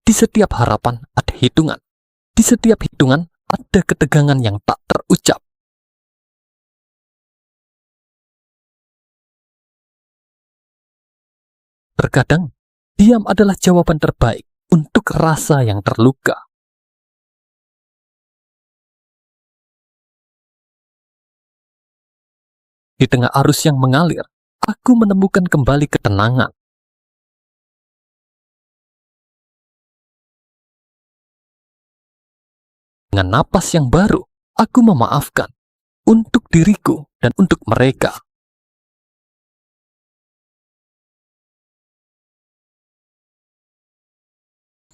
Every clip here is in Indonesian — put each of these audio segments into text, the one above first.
Di setiap harapan ada hitungan. Di setiap hitungan ada ketegangan yang tak terucap. Terkadang, diam adalah jawaban terbaik untuk rasa yang terluka. Di tengah arus yang mengalir, aku menemukan kembali ketenangan. Dengan napas yang baru, aku memaafkan untuk diriku dan untuk mereka.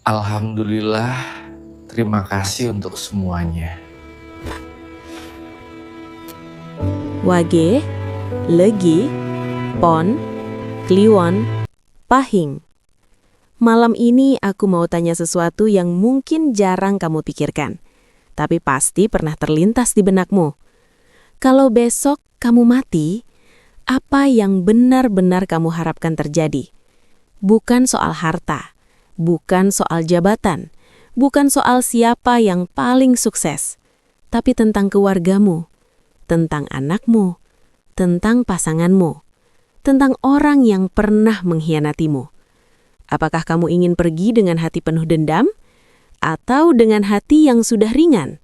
Alhamdulillah, terima kasih untuk semuanya. Wage, Legi, Pon, Kliwon, Pahing. Malam ini aku mau tanya sesuatu yang mungkin jarang kamu pikirkan, tapi pasti pernah terlintas di benakmu. Kalau besok kamu mati, apa yang benar-benar kamu harapkan terjadi? Bukan soal harta, bukan soal jabatan, bukan soal siapa yang paling sukses, tapi tentang keluargamu, tentang anakmu, tentang pasanganmu, tentang orang yang pernah mengkhianatimu. Apakah kamu ingin pergi dengan hati penuh dendam atau dengan hati yang sudah ringan?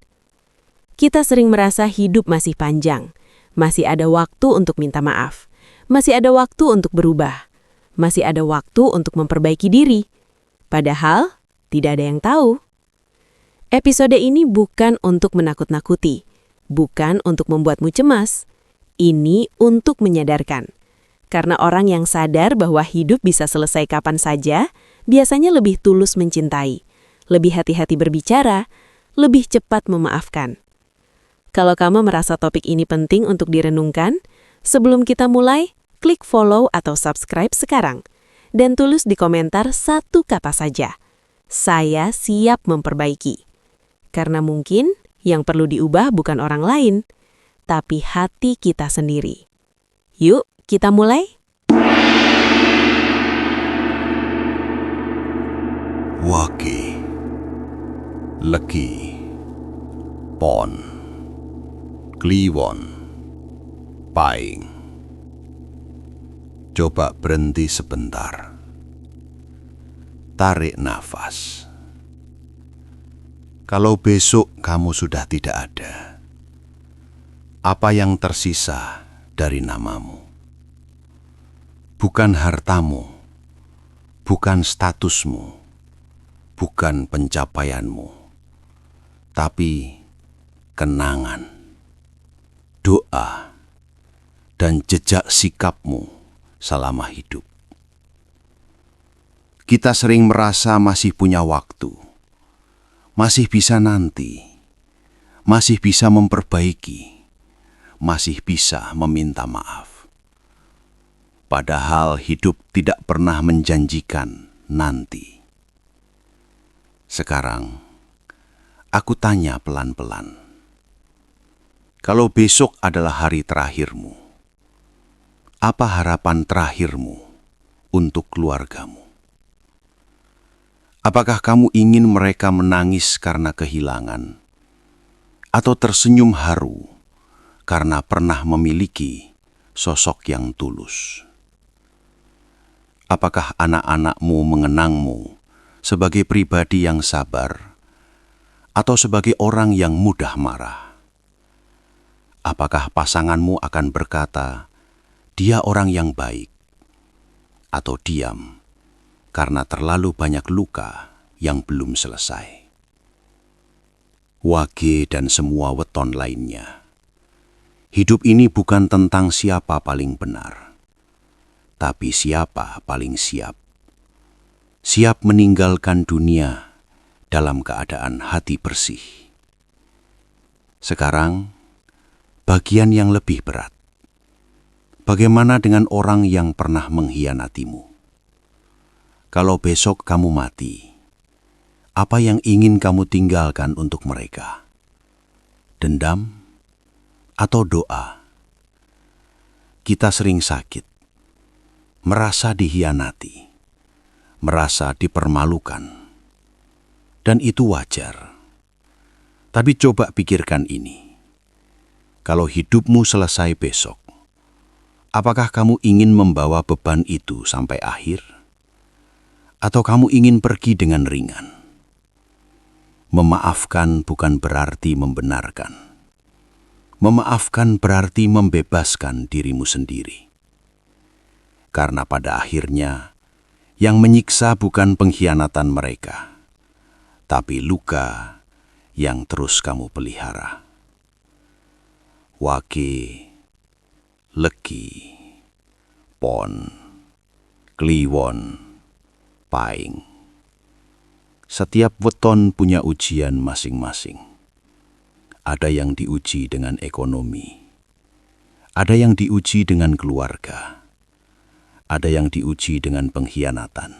Kita sering merasa hidup masih panjang, masih ada waktu untuk minta maaf, masih ada waktu untuk berubah, masih ada waktu untuk memperbaiki diri. Padahal, tidak ada yang tahu. Episode ini bukan untuk menakut-nakuti, bukan untuk membuatmu cemas. Ini untuk menyadarkan. Karena orang yang sadar bahwa hidup bisa selesai kapan saja, biasanya lebih tulus mencintai, lebih hati-hati berbicara, lebih cepat memaafkan. Kalau kamu merasa topik ini penting untuk direnungkan, sebelum kita mulai, klik follow atau subscribe sekarang. Dan tulis di komentar satu kata saja, saya siap memperbaiki. Karena mungkin yang perlu diubah bukan orang lain, tapi hati kita sendiri. Yuk, kita mulai? Wage, Legi, Pon, Kliwon, Pahing. Coba berhenti sebentar. Tarik nafas. Kalau besok kamu sudah tidak ada, apa yang tersisa dari namamu? Bukan hartamu, bukan statusmu, bukan pencapaianmu, tapi kenangan, doa, dan jejak sikapmu selama hidup. Kita sering merasa masih punya waktu, masih bisa nanti, masih bisa memperbaiki, masih bisa meminta maaf. Padahal hidup tidak pernah menjanjikan nanti. Sekarang, aku tanya pelan-pelan. Kalau besok adalah hari terakhirmu, apa harapan terakhirmu untuk keluargamu? Apakah kamu ingin mereka menangis karena kehilangan, atau tersenyum haru karena pernah memiliki sosok yang tulus? Apakah anak-anakmu mengenangmu sebagai pribadi yang sabar, atau sebagai orang yang mudah marah? Apakah pasanganmu akan berkata, dia orang yang baik, atau diam karena terlalu banyak luka yang belum selesai? Wage dan semua weton lainnya, hidup ini bukan tentang siapa paling benar, tapi siapa paling siap. Siap meninggalkan dunia dalam keadaan hati bersih. Sekarang, bagian yang lebih berat. Bagaimana dengan orang yang pernah mengkhianatimu? Kalau besok kamu mati, apa yang ingin kamu tinggalkan untuk mereka? Dendam atau doa? Kita sering sakit, merasa dikhianati, merasa dipermalukan, Dan itu wajar. Tapi coba pikirkan ini. Kalau hidupmu selesai besok, apakah kamu ingin membawa beban itu sampai akhir? Atau kamu ingin pergi dengan ringan? Memaafkan bukan berarti membenarkan. Memaafkan berarti membebaskan dirimu sendiri. Karena pada akhirnya, yang menyiksa bukan pengkhianatan mereka, tapi luka yang terus kamu pelihara. Wage, legi, pon, kliwon, pahing. Setiap weton punya ujian masing-masing. Ada yang diuji dengan ekonomi, ada yang diuji dengan keluarga, ada yang diuji dengan pengkhianatan.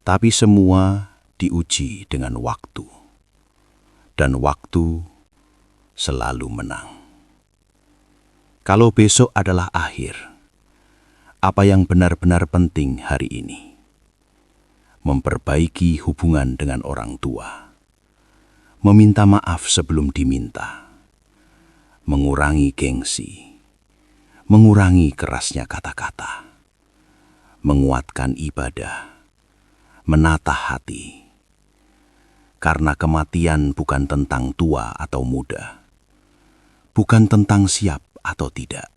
Tapi semua diuji dengan waktu. Dan waktu selalu menang. Kalau besok adalah akhir, apa yang benar-benar penting hari ini? Memperbaiki hubungan dengan orang tua. Meminta maaf sebelum diminta. Mengurangi gengsi. Mengurangi kerasnya kata-kata. Menguatkan ibadah. Menata hati. Karena kematian bukan tentang tua atau muda. Bukan tentang siap atau tidak.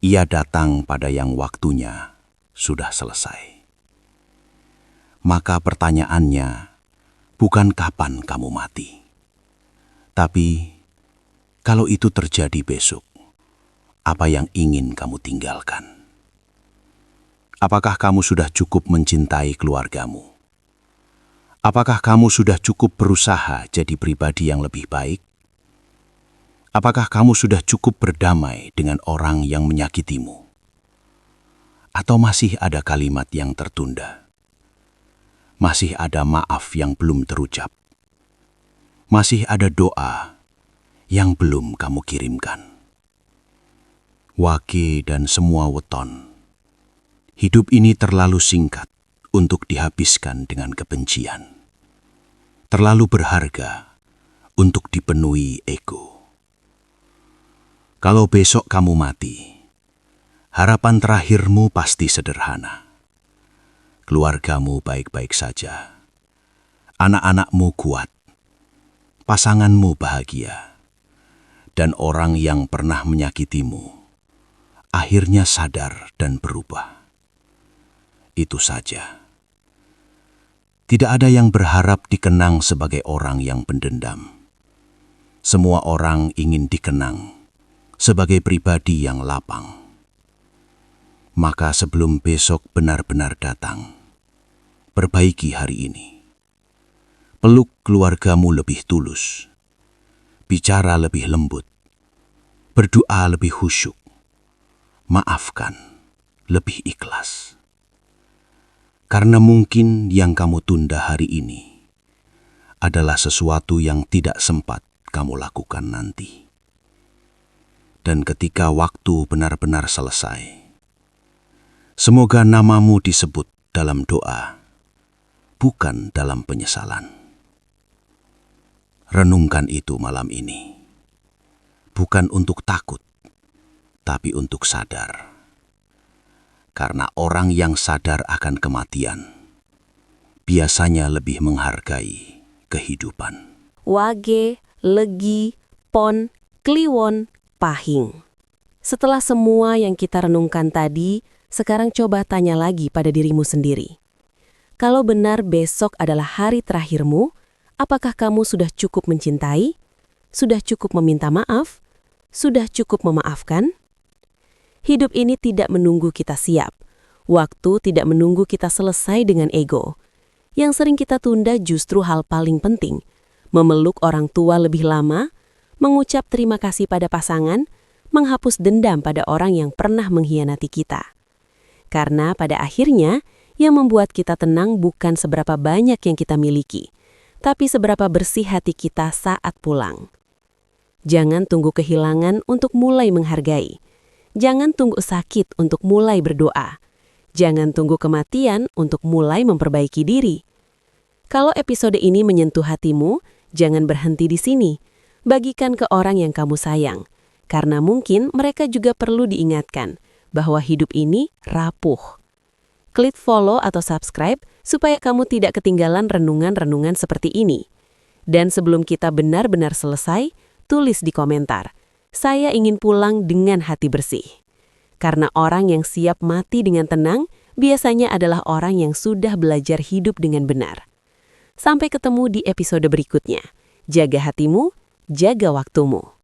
Ia datang pada yang waktunya sudah selesai. Maka pertanyaannya bukan kapan kamu mati. Tapi kalau itu terjadi besok, apa yang ingin kamu tinggalkan? Apakah kamu sudah cukup mencintai keluargamu? Apakah kamu sudah cukup berusaha jadi pribadi yang lebih baik? Apakah kamu sudah cukup berdamai dengan orang yang menyakitimu? Atau masih ada kalimat yang tertunda? Masih ada maaf yang belum terucap? Masih ada doa yang belum kamu kirimkan? Wage dan semua weton, hidup ini terlalu singkat untuk dihabiskan dengan kebencian. Terlalu berharga untuk dipenuhi ego. Kalau besok kamu mati, harapan terakhirmu pasti sederhana. Keluargamu baik-baik saja. Anak-anakmu kuat. Pasanganmu bahagia. Dan orang yang pernah menyakitimu akhirnya sadar dan berubah. Itu saja. Tidak ada yang berharap dikenang sebagai orang yang pendendam. Semua orang ingin dikenang sebagai pribadi yang lapang. Maka sebelum besok benar-benar datang, perbaiki hari ini. Peluk keluargamu lebih tulus. Bicara lebih lembut. Berdoa lebih khusyuk. Maafkan lebih ikhlas. Karena mungkin yang kamu tunda hari ini adalah sesuatu yang tidak sempat kamu lakukan nanti. Dan ketika waktu benar-benar selesai, semoga namamu disebut dalam doa, bukan dalam penyesalan. Renungkan itu malam ini. Bukan untuk takut, tapi untuk sadar. Karena orang yang sadar akan kematian, biasanya lebih menghargai kehidupan. Wage, legi, pon, kliwon, pahing. Setelah semua yang kita renungkan tadi, sekarang coba tanya lagi pada dirimu sendiri. Kalau benar besok adalah hari terakhirmu, apakah kamu sudah cukup mencintai? Sudah cukup meminta maaf? Sudah cukup memaafkan? Hidup ini tidak menunggu kita siap. Waktu tidak menunggu kita selesai dengan ego. Yang sering kita tunda justru hal paling penting. Memeluk orang tua lebih lama, mengucap terima kasih pada pasangan, menghapus dendam pada orang yang pernah mengkhianati kita. Karena pada akhirnya, yang membuat kita tenang bukan seberapa banyak yang kita miliki, tapi seberapa bersih hati kita saat pulang. Jangan tunggu kehilangan untuk mulai menghargai. Jangan tunggu sakit untuk mulai berdoa. Jangan tunggu kematian untuk mulai memperbaiki diri. Kalau episode ini menyentuh hatimu, jangan berhenti di sini. Bagikan ke orang yang kamu sayang, karena mungkin mereka juga perlu diingatkan bahwa hidup ini rapuh. Klik follow atau subscribe supaya kamu tidak ketinggalan renungan-renungan seperti ini. Dan sebelum kita benar-benar selesai, tulis di komentar, "Saya ingin pulang dengan hati bersih." Karena orang yang siap mati dengan tenang biasanya adalah orang yang sudah belajar hidup dengan benar. Sampai ketemu di episode berikutnya. Jaga hatimu, jaga waktumu.